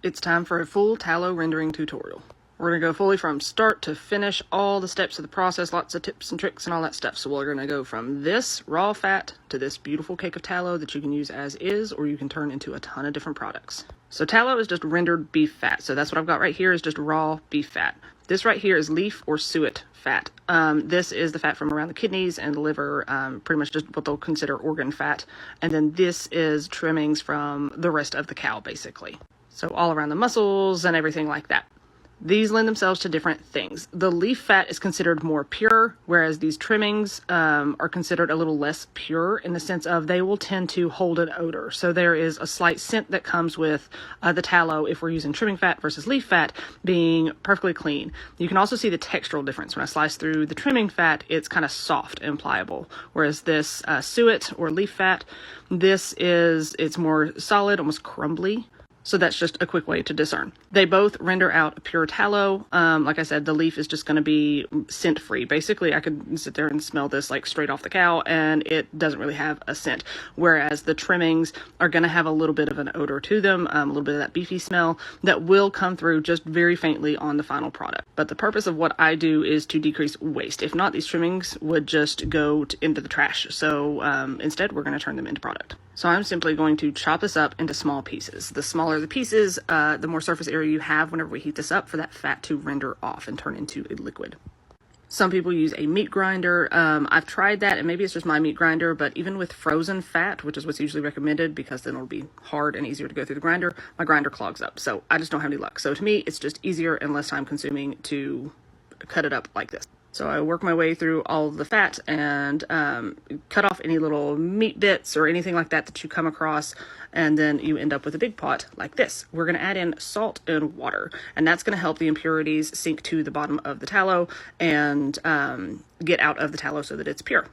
It's time for a full tallow rendering tutorial. We're going to go fully from start to finish, all the steps of the process, lots of tips and tricks and all that stuff. So we're going to go from this raw fat to this beautiful cake of tallow that you can use as is, or you can turn into a ton of different products. So tallow is just rendered beef fat. So that's what I've got right here is just raw beef fat. This right here is leaf or suet fat. This is the fat from around the kidneys and the liver, pretty much just what they'll consider organ fat. And then this is trimmings from the rest of the cow, basically. So all around the muscles and everything like that. These lend themselves to different things. The leaf fat is considered more pure, whereas these trimmings are considered a little less pure in the sense of they will tend to hold an odor. So there is a slight scent that comes with the tallow if we're using trimming fat versus leaf fat being perfectly clean. You can also see the textural difference. When I slice through the trimming fat, it's kind of soft and pliable, whereas this suet or leaf fat, it's more solid, almost crumbly. So that's just a quick way to discern. They both render out pure tallow. Like I said, the leaf is just going to be scent free. Basically, I could sit there and smell this like straight off the cow and it doesn't really have a scent. Whereas the trimmings are going to have a little bit of an odor to them, a little bit of that beefy smell that will come through just very faintly on the final product. But the purpose of what I do is to decrease waste. If not, these trimmings would just go into the trash. So instead, we're going to turn them into product. So I'm simply going to chop this up into small pieces. The smaller the pieces, the more surface area you have whenever we heat this up for that fat to render off and turn into a liquid. Some people use a meat grinder. I've tried that, and maybe it's just my meat grinder, but even with frozen fat, which is what's usually recommended because then it'll be hard and easier to go through the grinder, my grinder clogs up. So I just don't have any luck. So to me, it's just easier and less time consuming to cut it up like this. So I work my way through all of the fat and cut off any little meat bits or anything like that that you come across. And then you end up with a big pot like this. We're going to add in salt and water, and that's going to help the impurities sink to the bottom of the tallow and get out of the tallow so that it's pure.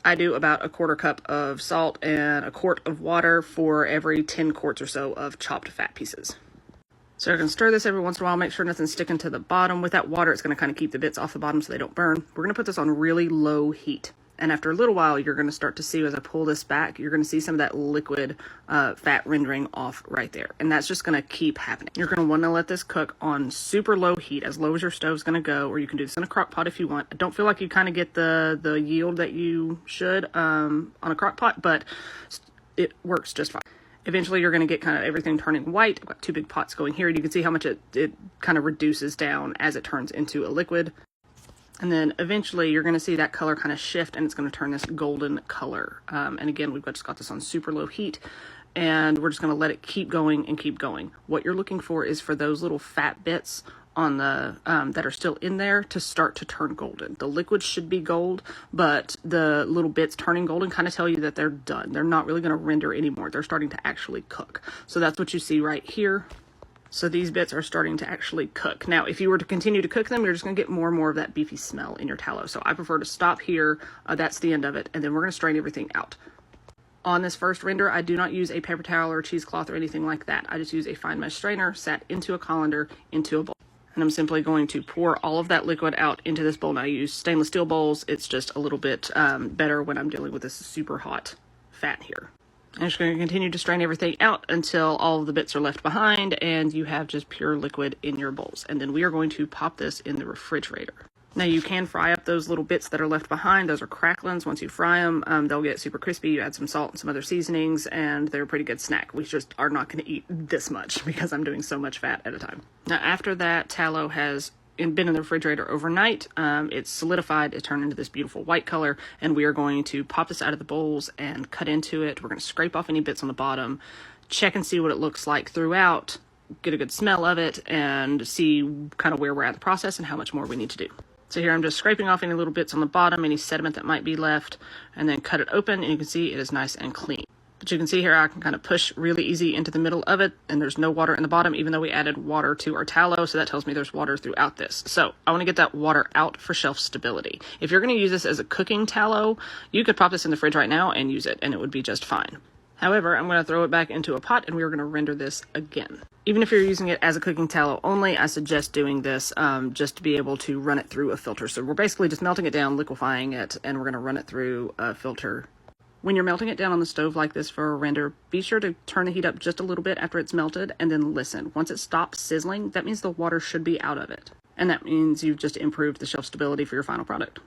I do about a quarter cup of salt and a quart of water for every 10 quarts or so of chopped fat pieces. So you're going to stir this every once in a while, make sure nothing's sticking to the bottom. With that water, it's going to kind of keep the bits off the bottom so they don't burn. We're going to put this on really low heat. And after a little while, you're going to start to see, as I pull this back, you're going to see some of that liquid fat rendering off right there. And that's just going to keep happening. You're going to want to let this cook on super low heat, as low as your stove's going to go, or you can do this in a crock pot if you want. I don't feel like you kind of get the yield that you should on a crock pot, but it works just fine. Eventually, you're going to get kind of everything turning white. I've got two big pots going here, and you can see how much it kind of reduces down as it turns into a liquid. And then eventually, you're going to see that color kind of shift, and it's going to turn this golden color. And again, we've just got this on super low heat, and we're just going to let it keep going and keep going. What you're looking for is for those little fat bits on the that are still in there to start to turn golden. The liquid should be gold, but the little bits turning golden kind of tell you that they're done. They're not really going to render anymore. They're starting to actually cook. So that's what you see right here. So these bits are starting to actually cook. Now, if you were to continue to cook them, you're just going to get more and more of that beefy smell in your tallow. So I prefer to stop here. That's the end of it. And then we're going to strain everything out. On this first render, I do not use a paper towel or cheesecloth or anything like that. I just use a fine mesh strainer sat into a colander into a bowl. And I'm simply going to pour all of that liquid out into this bowl. Now, I use stainless steel bowls. It's just a little bit better when I'm dealing with this super hot fat here. I'm just going to continue to strain everything out until all of the bits are left behind and you have just pure liquid in your bowls. And then we are going to pop this in the refrigerator. Now, you can fry up those little bits that are left behind. Those are cracklings. Once you fry them, they'll get super crispy. You add some salt and some other seasonings, and they're a pretty good snack. We just are not going to eat this much because I'm doing so much fat at a time. Now, after that tallow has been in the refrigerator overnight, it's solidified, it turned into this beautiful white color, and we are going to pop this out of the bowls and cut into it. We're going to scrape off any bits on the bottom, check and see what it looks like throughout, get a good smell of it, and see kind of where we're at in the process and how much more we need to do. So here I'm just scraping off any little bits on the bottom, any sediment that might be left, and then cut it open, and you can see it is nice and clean. But you can see here I can kind of push really easy into the middle of it, and there's no water in the bottom, even though we added water to our tallow, so that tells me there's water throughout this. So I want to get that water out for shelf stability. If you're going to use this as a cooking tallow, you could pop this in the fridge right now and use it, and it would be just fine. However, I'm going to throw it back into a pot, and we're going to render this again. Even if you're using it as a cooking tallow only, I suggest doing this just to be able to run it through a filter. So we're basically just melting it down, liquefying it, and we're going to run it through a filter When you're melting it down on the stove like this for a render, be sure to turn the heat up just a little bit after it's melted and then listen. Once it stops sizzling, that means the water should be out of it. And that means you've just improved the shelf stability for your final product.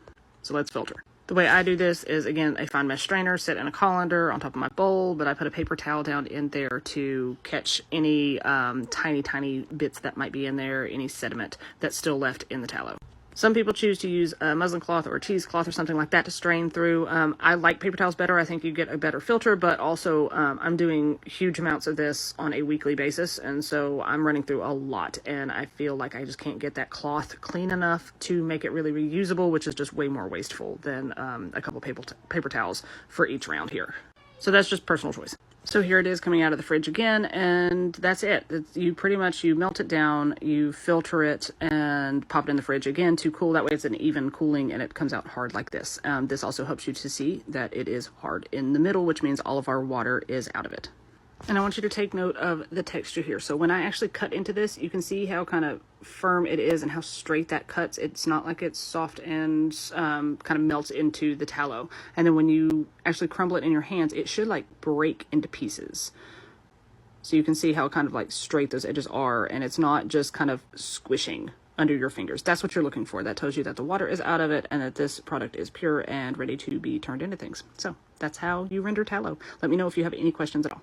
So let's filter. The way I do this is, again, a fine mesh strainer set in a colander on top of my bowl, but I put a paper towel down in there to catch any tiny bits that might be in there, any sediment that's still left in the tallow. Some people choose to use a muslin cloth or a cheesecloth or something like that to strain through. I like paper towels better. I think you get a better filter, but also I'm doing huge amounts of this on a weekly basis, and so I'm running through a lot, and I feel like I just can't get that cloth clean enough to make it really reusable, which is just way more wasteful than a couple paper towels for each round here. So that's just personal choice. So here it is coming out of the fridge again, and that's it. You melt it down, you filter it, and pop it in the fridge again to cool. That way it's an even cooling and it comes out hard like this. This also helps you to see that it is hard in the middle, which means all of our water is out of it. And I want you to take note of the texture here. So when I actually cut into this, you can see how kind of firm it is and how straight that cuts. It's not like it's soft and kind of melts into the tallow. And then when you actually crumble it in your hands, it should like break into pieces. So you can see how kind of like straight those edges are, and it's not just kind of squishing under your fingers. That's what you're looking for. That tells you that the water is out of it and that this product is pure and ready to be turned into things. So that's how you render tallow. Let me know if you have any questions at all.